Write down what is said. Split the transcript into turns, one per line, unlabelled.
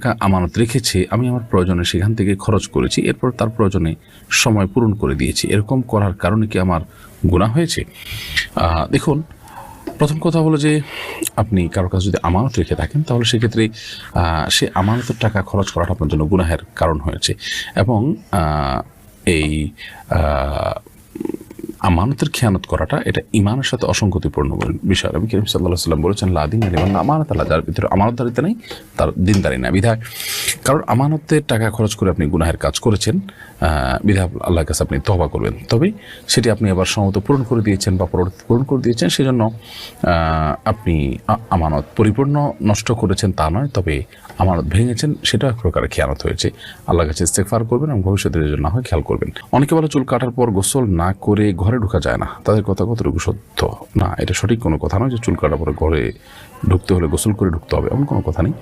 টাকা আমানত রেখেছে, আমি আমার প্রয়োজনে সেখান থেকে খরচ করেছি, এরপর তার প্রয়োজনে সময় পূরণ করে দিয়েছি, এরকম করার কারণে কি আমার গুনাহ হয়েছে? দেখুন, প্রথম কথা হলো যে আপনি কারোর কাছে যদি আমানত রেখে থাকেন তাহলে সেক্ষেত্রে সে আমানতের টাকা খরচ করাটা আপনার জন্য গুনাহের কারণ হয়েছে। এবং এই আমানতের খেয়ানত করাটা এটা ইমানের সাথে অসঙ্গতিপূর্ণ বিষয়। নবী করিম সাল্লাল্লাহু আলাইহি ওয়াসাল্লাম বলেছেন, লা দীনা লিমান লা আমানাতা লাহু, যার ভিতরে আমানতদারিতা নেই তার দিনদারি না। বিধায় কারণ আমানতের টাকা খরচ করে আপনি গুনাহের কাজ করেছেন, বিধায় আল্লাহর কাছে আপনি তওবা করবেন, তবে সেটি আপনি আবার সমত পূরণ করে দিয়েছেন বা পূরণ করে দিয়েছেন, সেজন্য আপনি আমানত পরিপূর্ণ নষ্ট করেছেন তা নয়, তবে আমানত ভেঙেছেন, সেটা এক প্রকারের খেয়ানত হয়েছে। আল্লাহর কাছে ইস্তেগফার করবেন এবং ভবিষ্যতের জন্য না হয় খেয়াল করবেন। অনেকে বলে চুল কাটার পর গোসল না করে ঘরে ঢোকা যায় না, তাদের কথা কতটুকু সত্য? না, এটা সঠিক কোনো কথা নয় যে চুল কাটার পরে ঘরে ঢুকতে হলে গোসল করে ঢুকতে হবে, এমন কোনো কথা নেই।